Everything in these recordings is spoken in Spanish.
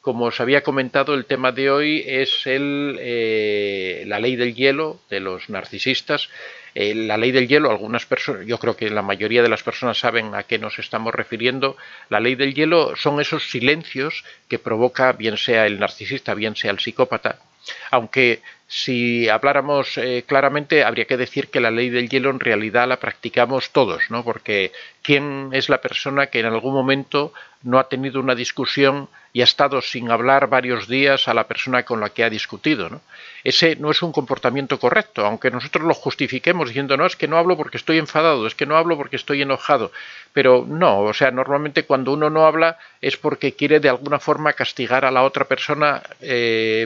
como os había comentado, el tema de hoy es la ley del hielo de los narcisistas. La ley del hielo, algunas personas, yo creo que la mayoría de las personas saben a qué nos estamos refiriendo. La ley del hielo son esos silencios que provoca bien sea el narcisista, bien sea el psicópata. Aunque si habláramos claramente, habría que decir que la ley del hielo en realidad la practicamos todos, ¿no? Porque ¿quién es la persona que en algún momento no ha tenido una discusión y ha estado sin hablar varios días a la persona con la que ha discutido, ¿no? Ese no es un comportamiento correcto, aunque nosotros lo justifiquemos diciendo, no, es que no hablo porque estoy enfadado, es que no hablo porque estoy enojado, pero no, o sea, normalmente cuando uno no habla es porque quiere de alguna forma castigar a la otra persona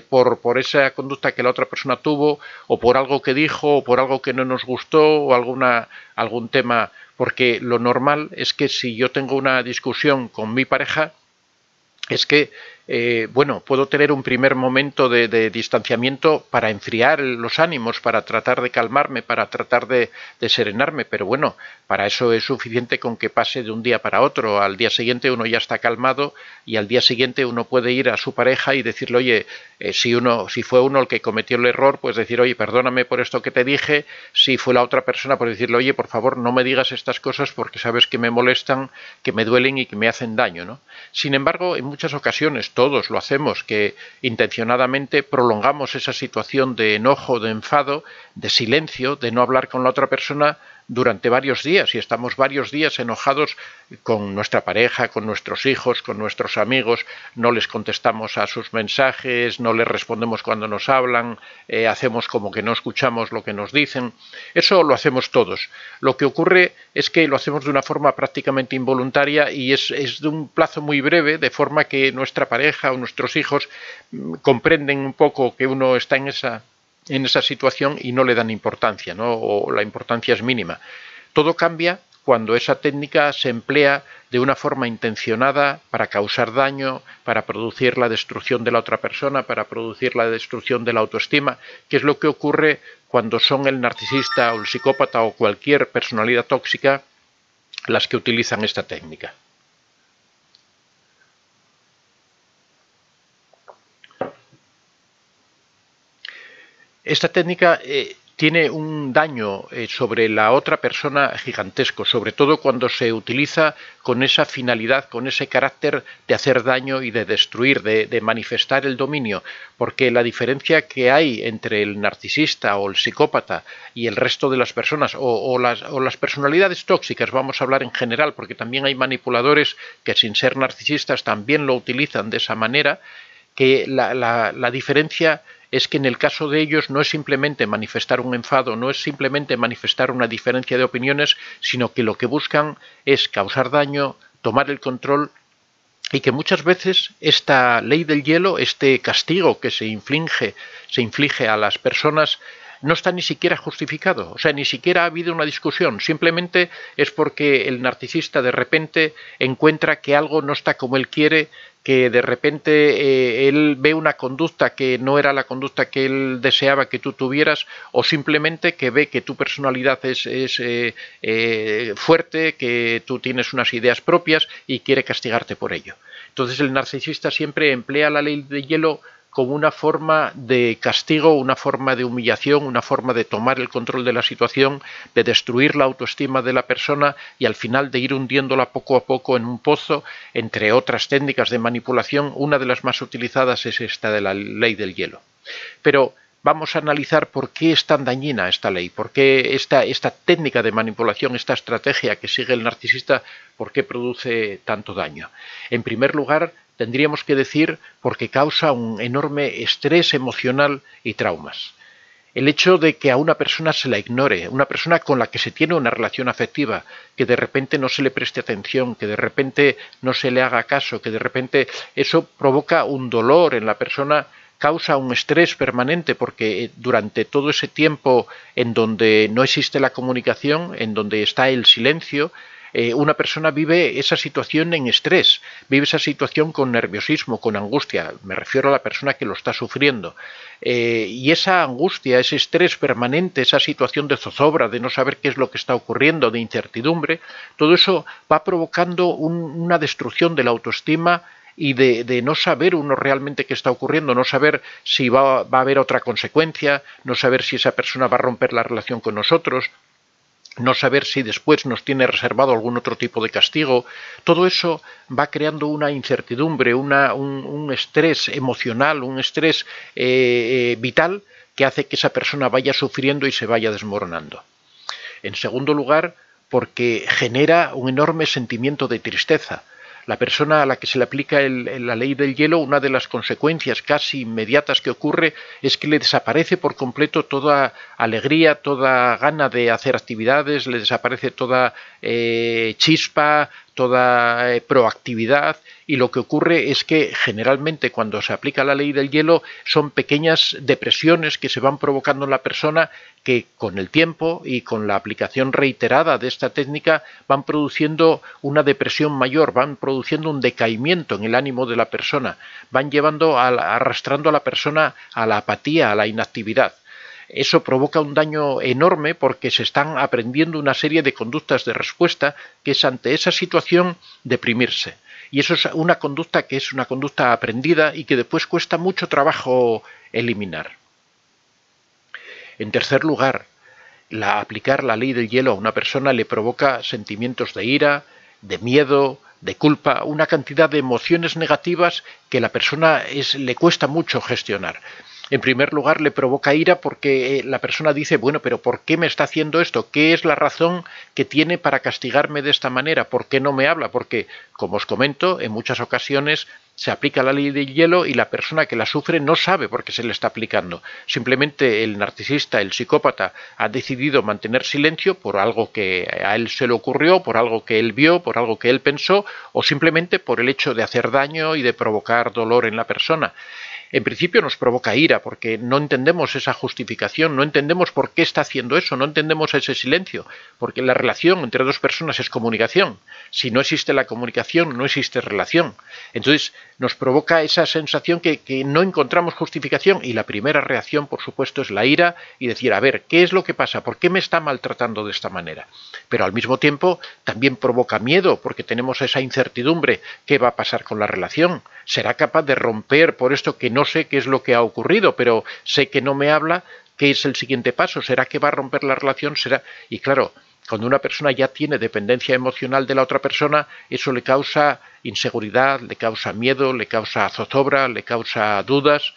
por esa conducta que la otra persona tuvo, o por algo que dijo, o por algo que no nos gustó, o algún tema, porque lo normal es que si yo tengo una discusión con mi pareja, es que, bueno, puedo tener un primer momento de distanciamiento para enfriar los ánimos, para tratar de calmarme, para tratar de serenarme, pero bueno, para eso es suficiente con que pase de un día para otro. Al día siguiente uno ya está calmado y al día siguiente uno puede ir a su pareja y decirle, oye, si fue uno el que cometió el error, pues decir, oye, perdóname por esto que te dije. Si fue la otra persona, pues decirle, oye, por favor, no me digas estas cosas porque sabes que me molestan, que me duelen y que me hacen daño, ¿no? Sin embargo, en muchas ocasiones todos lo hacemos, que intencionadamente prolongamos esa situación de enojo, de enfado, de silencio, de no hablar con la otra persona durante varios días, y estamos varios días enojados con nuestra pareja, con nuestros hijos, con nuestros amigos, no les contestamos a sus mensajes, no les respondemos cuando nos hablan, hacemos como que no escuchamos lo que nos dicen. Eso lo hacemos todos. Lo que ocurre es que lo hacemos de una forma prácticamente involuntaria y es de un plazo muy breve, de forma que nuestra pareja o nuestros hijos comprenden un poco que uno está en esa situación y no le dan importancia, ¿no? O la importancia es mínima. Todo cambia cuando esa técnica se emplea de una forma intencionada para causar daño, para producir la destrucción de la otra persona, para producir la destrucción de la autoestima, que es lo que ocurre cuando son el narcisista o el psicópata o cualquier personalidad tóxica las que utilizan esta técnica. Esta técnica tiene un daño sobre la otra persona gigantesco, sobre todo cuando se utiliza con esa finalidad, con ese carácter de hacer daño y de destruir, de manifestar el dominio, porque la diferencia que hay entre el narcisista o el psicópata y el resto de las personas, o las personalidades tóxicas, vamos a hablar en general, porque también hay manipuladores que sin ser narcisistas también lo utilizan de esa manera, que la diferencia es que en el caso de ellos no es simplemente manifestar un enfado, no es simplemente manifestar una diferencia de opiniones, sino que lo que buscan es causar daño, tomar el control, y que muchas veces esta ley del hielo, este castigo que se inflige a las personas, no está ni siquiera justificado, o sea, ni siquiera ha habido una discusión, simplemente es porque el narcisista de repente encuentra que algo no está como él quiere, que de repente él ve una conducta que no era la conducta que él deseaba que tú tuvieras, o simplemente que ve que tu personalidad es fuerte, que tú tienes unas ideas propias y quiere castigarte por ello. Entonces el narcisista siempre emplea la ley de hielo como una forma de castigo, una forma de humillación, una forma de tomar el control de la situación, de destruir la autoestima de la persona y al final de ir hundiéndola poco a poco en un pozo, entre otras técnicas de manipulación. Una de las más utilizadas es esta de la ley del hielo. Pero vamos a analizar por qué es tan dañina esta ley, por qué esta técnica de manipulación, esta estrategia que sigue el narcisista, por qué produce tanto daño. En primer lugar, tendríamos que decir porque causa un enorme estrés emocional y traumas. El hecho de que a una persona se la ignore, una persona con la que se tiene una relación afectiva, que de repente no se le preste atención, que de repente no se le haga caso, que de repente eso provoca un dolor en la persona, causa un estrés permanente, porque durante todo ese tiempo en donde no existe la comunicación, en donde está el silencio, una persona vive esa situación en estrés, vive esa situación con nerviosismo, con angustia. Me refiero a la persona que lo está sufriendo. Y esa angustia, ese estrés permanente, esa situación de zozobra, de no saber qué es lo que está ocurriendo, de incertidumbre, todo eso va provocando una destrucción de la autoestima y de no saber uno realmente qué está ocurriendo, no saber si va a haber otra consecuencia, no saber si esa persona va a romper la relación con nosotros, no saber si después nos tiene reservado algún otro tipo de castigo. Todo eso va creando una incertidumbre, un estrés emocional, un estrés vital que hace que esa persona vaya sufriendo y se vaya desmoronando. En segundo lugar, porque genera un enorme sentimiento de tristeza. La persona a la que se le aplica la ley del hielo, una de las consecuencias casi inmediatas que ocurre es que le desaparece por completo toda alegría, toda gana de hacer actividades, le desaparece toda chispa, toda proactividad, y lo que ocurre es que generalmente cuando se aplica la ley del hielo son pequeñas depresiones que se van provocando en la persona que con el tiempo y con la aplicación reiterada de esta técnica van produciendo una depresión mayor, van produciendo un decaimiento en el ánimo de la persona, van arrastrando a la persona a la apatía, a la inactividad. Eso provoca un daño enorme porque se están aprendiendo una serie de conductas de respuesta que es ante esa situación deprimirse. Y eso es una conducta que es una conducta aprendida y que después cuesta mucho trabajo eliminar. En tercer lugar, aplicar la ley del hielo a una persona le provoca sentimientos de ira, de miedo, de culpa, una cantidad de emociones negativas que a la persona le cuesta mucho gestionar. En primer lugar, le provoca ira porque la persona dice, bueno, pero ¿por qué me está haciendo esto? ¿Qué es la razón que tiene para castigarme de esta manera? ¿Por qué no me habla? Porque, como os comento, en muchas ocasiones se aplica la ley del hielo y la persona que la sufre no sabe por qué se le está aplicando. Simplemente el narcisista, el psicópata, ha decidido mantener silencio por algo que a él se le ocurrió, por algo que él vio, por algo que él pensó, o simplemente por el hecho de hacer daño y de provocar dolor en la persona. En principio nos provoca ira porque no entendemos esa justificación, no entendemos por qué está haciendo eso, no entendemos ese silencio, porque la relación entre dos personas es comunicación. Si no existe la comunicación, no existe relación. Entonces nos provoca esa sensación que no encontramos justificación y la primera reacción, por supuesto, es la ira y decir, a ver, ¿qué es lo que pasa? ¿Por qué me está maltratando de esta manera? Pero al mismo tiempo también provoca miedo porque tenemos esa incertidumbre. ¿Qué va a pasar con la relación? ¿Será capaz de romper por esto que no sé qué es lo que ha ocurrido, pero sé que no me habla? ¿Qué es el siguiente paso? ¿Será que va a romper la relación? ¿Será? Y claro, cuando una persona ya tiene dependencia emocional de la otra persona, eso le causa inseguridad, le causa miedo, le causa zozobra, le causa dudas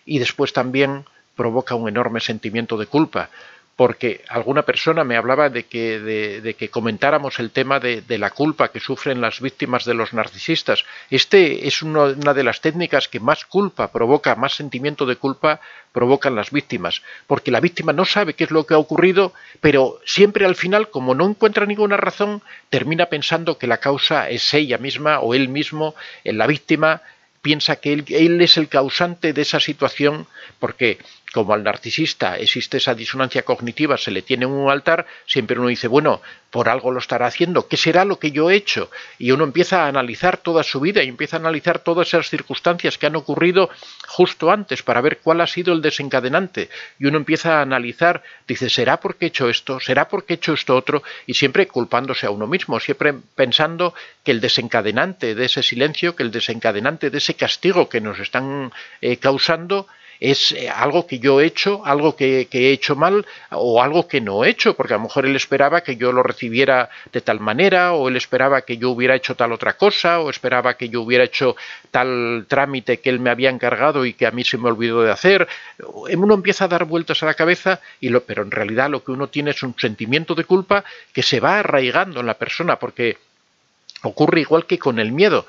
y después también provoca un enorme sentimiento de culpa. Porque alguna persona me hablaba de que comentáramos el tema de la culpa que sufren las víctimas de los narcisistas. Este es una de las técnicas que más culpa provoca, más sentimiento de culpa provocan las víctimas, porque la víctima no sabe qué es lo que ha ocurrido, pero siempre al final, como no encuentra ninguna razón, termina pensando que la causa es ella misma o él mismo, la víctima piensa que él es el causante de esa situación, porque como al narcisista existe esa disonancia cognitiva, se le tiene un altar, siempre uno dice, bueno, por algo lo estará haciendo, ¿qué será lo que yo he hecho? Y uno empieza a analizar toda su vida y empieza a analizar todas esas circunstancias que han ocurrido justo antes para ver cuál ha sido el desencadenante. Y uno empieza a analizar, dice, ¿será porque he hecho esto? ¿Será porque he hecho esto otro? Y siempre culpándose a uno mismo, siempre pensando que el desencadenante de ese silencio, que el desencadenante de ese castigo que nos están causando, es algo que yo he hecho, algo que he hecho mal o algo que no he hecho, porque a lo mejor él esperaba que yo lo recibiera de tal manera o él esperaba que yo hubiera hecho tal otra cosa o esperaba que yo hubiera hecho tal trámite que él me había encargado y que a mí se me olvidó de hacer. Uno empieza a dar vueltas a la cabeza, pero en realidad lo que uno tiene es un sentimiento de culpa que se va arraigando en la persona porque ocurre igual que con el miedo,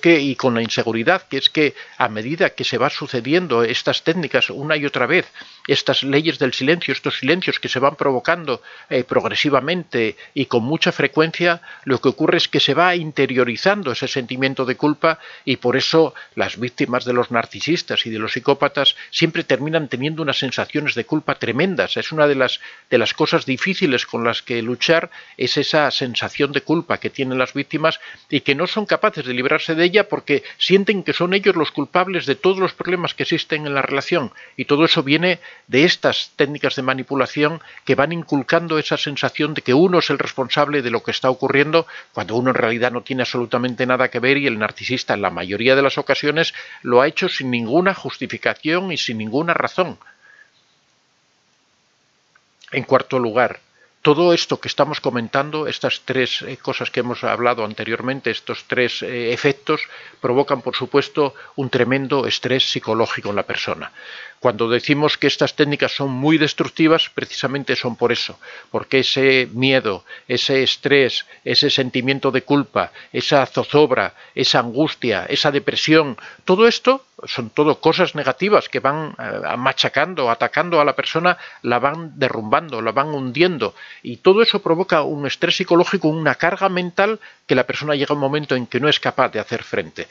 y con la inseguridad, que es que a medida que se va sucediendo estas técnicas una y otra vez, estas leyes del silencio, estos silencios que se van provocando progresivamente y con mucha frecuencia, lo que ocurre es que se va interiorizando ese sentimiento de culpa y por eso las víctimas de los narcisistas y de los psicópatas siempre terminan teniendo unas sensaciones de culpa tremendas. Es una de las cosas difíciles con las que luchar, es esa sensación de culpa que tienen las víctimas demás y que no son capaces de librarse de ella porque sienten que son ellos los culpables de todos los problemas que existen en la relación. Y todo eso viene de estas técnicas de manipulación que van inculcando esa sensación de que uno es el responsable de lo que está ocurriendo cuando uno en realidad no tiene absolutamente nada que ver, y el narcisista en la mayoría de las ocasiones lo ha hecho sin ninguna justificación y sin ninguna razón. En cuarto lugar, todo esto que estamos comentando, estas tres cosas que hemos hablado anteriormente, estos tres efectos, provocan, por supuesto, un tremendo estrés psicológico en la persona. Cuando decimos que estas técnicas son muy destructivas, precisamente son por eso, porque ese miedo, ese estrés, ese sentimiento de culpa, esa zozobra, esa angustia, esa depresión, todo esto son todo cosas negativas que van machacando, atacando a la persona, la van derrumbando, la van hundiendo, y todo eso provoca un estrés psicológico, una carga mental que la persona llega a un momento en que no es capaz de hacer frente.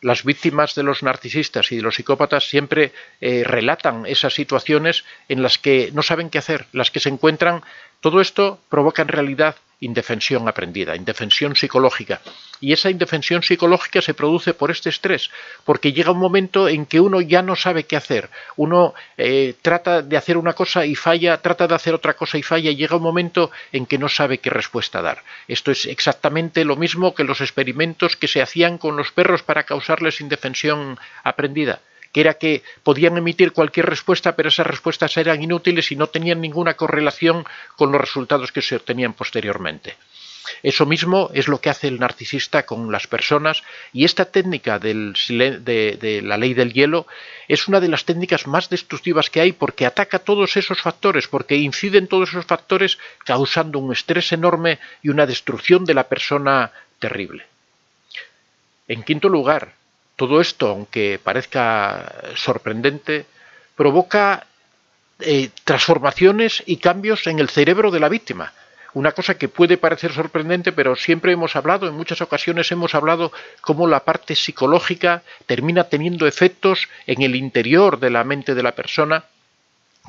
Las víctimas de los narcisistas y de los psicópatas siempre relatan esas situaciones en las que no saben qué hacer, las que se encuentran. Todo esto provoca en realidad indefensión aprendida, indefensión psicológica. Y esa indefensión psicológica se produce por este estrés, porque llega un momento en que uno ya no sabe qué hacer. Uno trata de hacer una cosa y falla, trata de hacer otra cosa y falla, y llega un momento en que no sabe qué respuesta dar. Esto es exactamente lo mismo que los experimentos que se hacían con los perros para causarles indefensión aprendida, que era que podían emitir cualquier respuesta, pero esas respuestas eran inútiles y no tenían ninguna correlación con los resultados que se obtenían posteriormente. Eso mismo es lo que hace el narcisista con las personas, y esta técnica de la ley del hielo es una de las técnicas más destructivas que hay, porque ataca todos esos factores, porque incide en todos esos factores, causando un estrés enorme y una destrucción de la persona terrible. En quinto lugar, todo esto, aunque parezca sorprendente, provoca transformaciones y cambios en el cerebro de la víctima. Una cosa que puede parecer sorprendente, pero siempre hemos hablado, en muchas ocasiones hemos hablado cómo la parte psicológica termina teniendo efectos en el interior de la mente de la persona,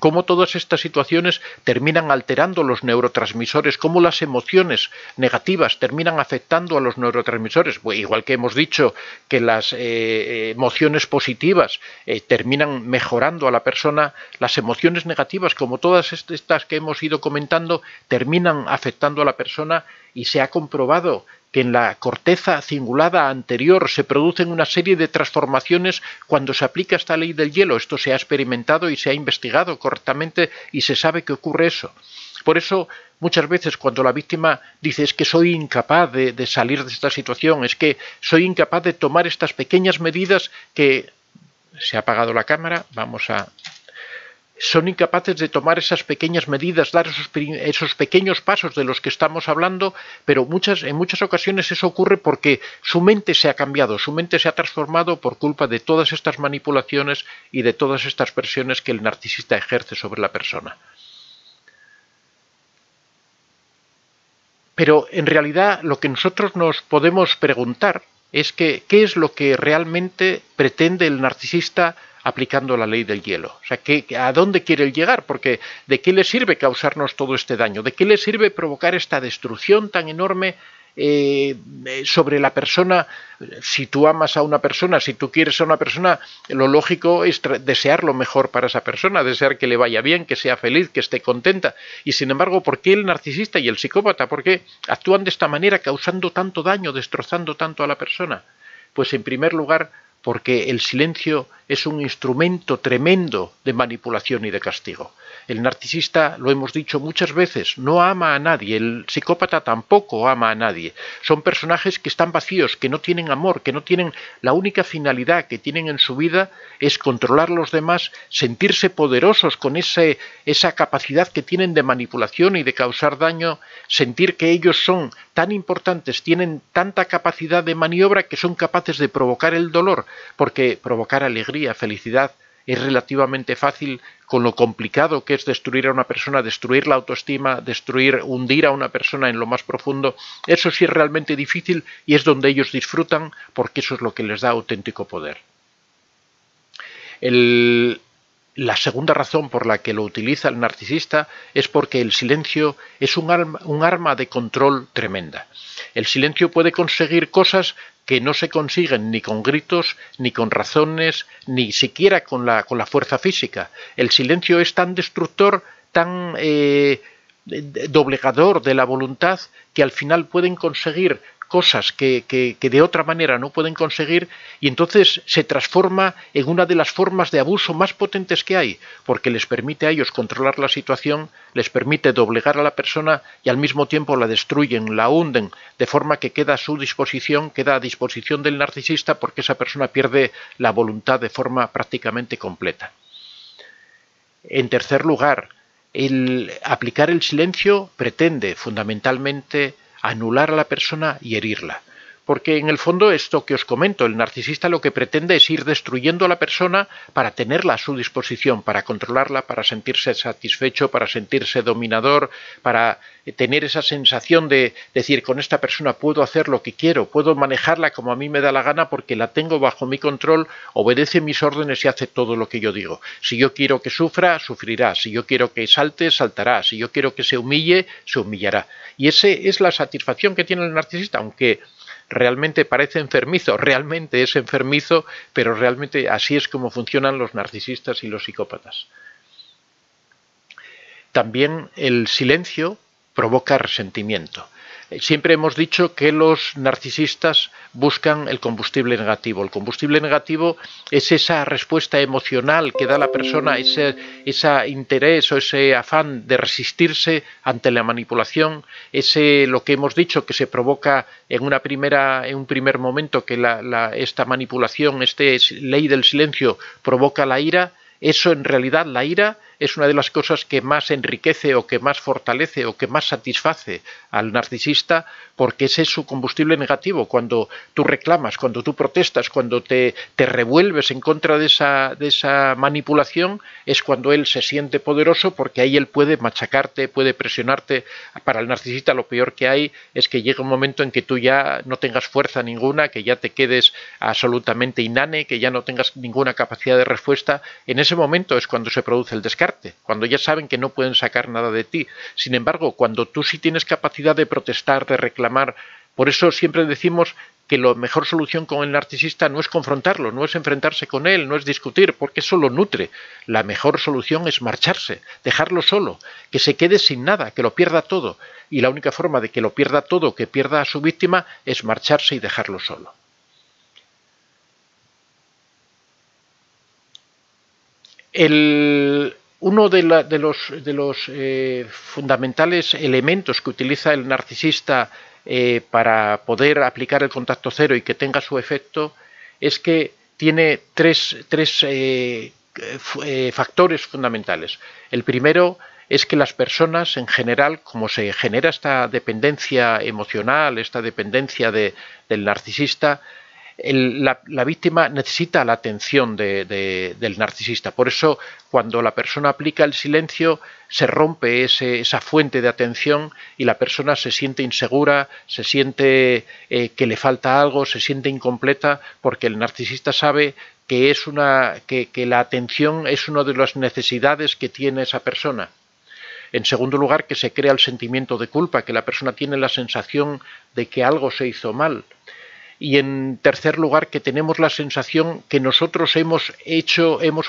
cómo todas estas situaciones terminan alterando los neurotransmisores, cómo las emociones negativas terminan afectando a los neurotransmisores. Pues igual que hemos dicho que las emociones positivas terminan mejorando a la persona, las emociones negativas, como todas estas que hemos ido comentando, terminan afectando a la persona, y se ha comprobado que en la corteza cingulada anterior se producen una serie de transformaciones cuando se aplica esta ley del hielo. Esto se ha experimentado y se ha investigado correctamente y se sabe que ocurre eso. Por eso, muchas veces cuando la víctima dice es que soy incapaz de salir de esta situación, es que soy incapaz de tomar estas pequeñas medidas que... Se ha apagado la cámara, son incapaces de tomar esas pequeñas medidas, dar esos pequeños pasos de los que estamos hablando, pero en muchas ocasiones eso ocurre porque su mente se ha cambiado, su mente se ha transformado por culpa de todas estas manipulaciones y de todas estas presiones que el narcisista ejerce sobre la persona. Pero en realidad lo que nosotros nos podemos preguntar es que ¿qué es lo que realmente pretende el narcisista aplicando la ley del hielo? O sea, ¿a dónde quiere él llegar? Porque ¿de qué le sirve causarnos todo este daño? ¿De qué le sirve provocar esta destrucción tan enorme sobre la persona? Si tú amas a una persona, si tú quieres a una persona, lo lógico es desear lo mejor para esa persona, desear que le vaya bien, que sea feliz, que esté contenta. Y sin embargo, ¿por qué el narcisista y el psicópata? ¿Por qué actúan de esta manera, causando tanto daño, destrozando tanto a la persona? Pues en primer lugar, porque el silencio es un instrumento tremendo de manipulación y de castigo. El narcisista, lo hemos dicho muchas veces, no ama a nadie, el psicópata tampoco ama a nadie. Son personajes que están vacíos, que no tienen amor, que no tienen... La única finalidad que tienen en su vida es controlar a los demás, sentirse poderosos con esa capacidad que tienen de manipulación y de causar daño, sentir que ellos son tan importantes, tienen tanta capacidad de maniobra que son capaces de provocar el dolor, porque provocar alegría, felicidad, es relativamente fácil, con lo complicado que es destruir a una persona, destruir la autoestima, hundir a una persona en lo más profundo. Eso sí es realmente difícil y es donde ellos disfrutan, porque eso es lo que les da auténtico poder. la segunda razón por la que lo utiliza el narcisista es porque el silencio es un arma de control tremenda. El silencio puede conseguir cosas que no se consiguen ni con gritos, ni con razones, ni siquiera con la fuerza física. El silencio es tan destructor, tan doblegador de la voluntad, que al final pueden conseguir cosas que de otra manera no pueden conseguir, y entonces se transforma en una de las formas de abuso más potentes que hay, porque les permite a ellos controlar la situación, les permite doblegar a la persona y al mismo tiempo la destruyen, la hunden, de forma que queda a su disposición, queda a disposición del narcisista, porque esa persona pierde la voluntad de forma prácticamente completa. En tercer lugar, el aplicar el silencio pretende fundamentalmente anular a la persona y herirla. Porque en el fondo esto que os comento, el narcisista lo que pretende es ir destruyendo a la persona para tenerla a su disposición, para controlarla, para sentirse satisfecho, para sentirse dominador, para tener esa sensación de decir, con esta persona puedo hacer lo que quiero, puedo manejarla como a mí me da la gana porque la tengo bajo mi control, obedece mis órdenes y hace todo lo que yo digo. Si yo quiero que sufra, sufrirá. Si yo quiero que salte, saltará. Si yo quiero que se humille, se humillará. Y esa es la satisfacción que tiene el narcisista, aunque realmente parece enfermizo, realmente es enfermizo, pero realmente así es como funcionan los narcisistas y los psicópatas. También el silencio provoca resentimiento. Siempre hemos dicho que los narcisistas buscan el combustible negativo. El combustible negativo es esa respuesta emocional que da la persona, ese interés o ese afán de resistirse ante la manipulación, lo que hemos dicho que se provoca en un primer momento, que esta manipulación, esta ley del silencio provoca la ira. Eso en realidad, la ira, es una de las cosas que más enriquece o que más fortalece o que más satisface al narcisista, porque ese es su combustible negativo. Cuando tú reclamas, cuando tú protestas, cuando te revuelves en contra de esa manipulación, es cuando él se siente poderoso, porque ahí él puede machacarte, puede presionarte. Para el narcisista lo peor que hay es que llega un momento en que tú ya no tengas fuerza ninguna, que ya te quedes absolutamente inane, que ya no tengas ninguna capacidad de respuesta. En ese momento es cuando se produce el descarte, cuando ya saben que no pueden sacar nada de ti. Sin embargo, cuando tú sí tienes capacidad de protestar, de reclamar, por eso siempre decimos que la mejor solución con el narcisista no es confrontarlo, no es enfrentarse con él, no es discutir, porque eso lo nutre. La mejor solución es marcharse, dejarlo solo, que se quede sin nada, que lo pierda todo. Y la única forma de que lo pierda todo, que pierda a su víctima, es marcharse y dejarlo solo. Uno de los fundamentales elementos que utiliza el narcisista para poder aplicar el contacto cero y que tenga su efecto es que tiene tres factores fundamentales. El primero es que las personas en general, como se genera esta dependencia emocional, esta dependencia del narcisista, la víctima necesita la atención del narcisista. Por eso, cuando la persona aplica el silencio, se rompe esa fuente de atención y la persona se siente insegura, se siente que le falta algo, se siente incompleta, porque el narcisista sabe que la atención es una de las necesidades que tiene esa persona. En segundo lugar, que se crea el sentimiento de culpa, que la persona tiene la sensación de que algo se hizo mal. Y en tercer lugar, que tenemos la sensación que nosotros hemos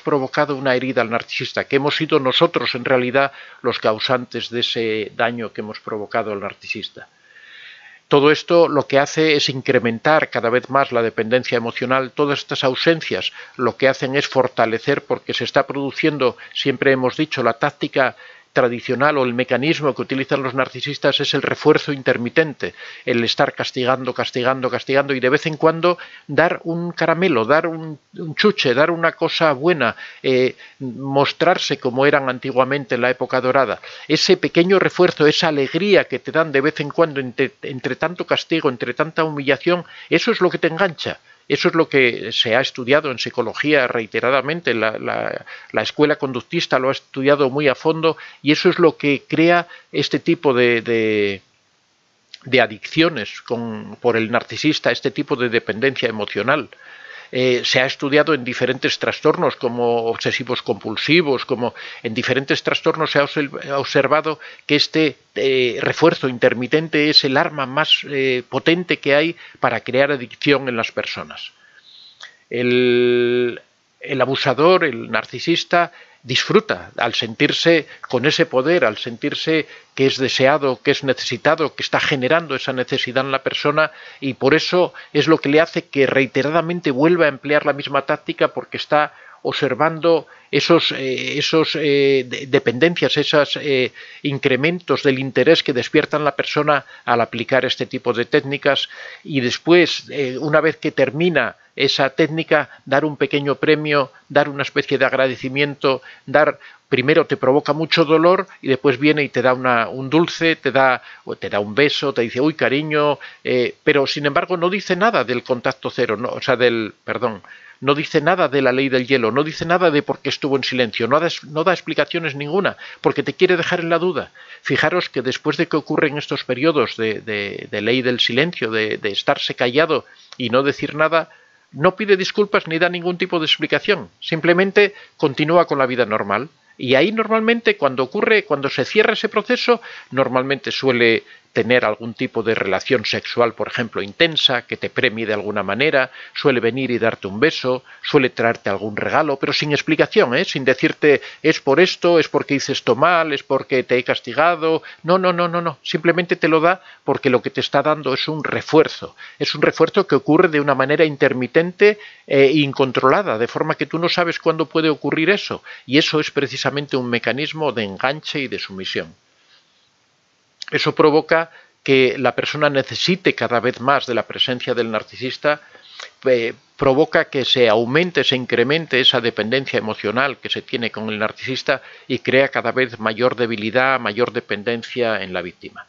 provocado una herida al narcisista, que hemos sido nosotros en realidad los causantes de ese daño que hemos provocado al narcisista. Todo esto lo que hace es incrementar cada vez más la dependencia emocional. Todas estas ausencias lo que hacen es fortalecer, porque se está produciendo, siempre hemos dicho, la táctica tradicional o el mecanismo que utilizan los narcisistas es el refuerzo intermitente, el estar castigando, castigando, castigando y de vez en cuando dar un caramelo, dar un chuche, dar una cosa buena, mostrarse como eran antiguamente en la época dorada. Ese pequeño refuerzo, esa alegría que te dan de vez en cuando entre tanto castigo, entre tanta humillación, eso es lo que te engancha. Eso es lo que se ha estudiado en psicología reiteradamente, la escuela conductista lo ha estudiado muy a fondo y eso es lo que crea este tipo de adicciones por el narcisista, este tipo de dependencia emocional. Se ha estudiado en diferentes trastornos como obsesivos compulsivos, como en diferentes trastornos se ha observado que este refuerzo intermitente es el arma más potente que hay para crear adicción en las personas. El abusador, el narcisista, disfruta al sentirse con ese poder, al sentirse que es deseado, que es necesitado, que está generando esa necesidad en la persona, y por eso es lo que le hace que reiteradamente vuelva a emplear la misma táctica, porque está observando esos dependencias, esos incrementos del interés que despiertan la persona al aplicar este tipo de técnicas, y después, una vez que termina esa técnica, dar un pequeño premio, dar una especie de agradecimiento, primero te provoca mucho dolor y después viene y te da un dulce, te da un beso, te dice, uy, cariño, pero sin embargo no dice nada del contacto cero, no, no dice nada de la ley del hielo, no dice nada de por qué estuvo en silencio, no da explicaciones ninguna, porque te quiere dejar en la duda. Fijaros que después de que ocurren estos periodos de ley del silencio, de estarse callado y no decir nada, no pide disculpas ni da ningún tipo de explicación, simplemente continúa con la vida normal. Y ahí normalmente cuando se cierra ese proceso, normalmente suele tener algún tipo de relación sexual, por ejemplo, intensa, que te premie de alguna manera, suele venir y darte un beso, suele traerte algún regalo, pero sin explicación, sin decirte es por esto, es porque hice esto mal, es porque te he castigado. No, simplemente te lo da porque lo que te está dando es un refuerzo que ocurre de una manera intermitente e incontrolada, de forma que tú no sabes cuándo puede ocurrir eso, y eso es precisamente un mecanismo de enganche y de sumisión. Eso provoca que la persona necesite cada vez más de la presencia del narcisista, provoca que se aumente, se incremente esa dependencia emocional que se tiene con el narcisista y crea cada vez mayor debilidad, mayor dependencia en la víctima.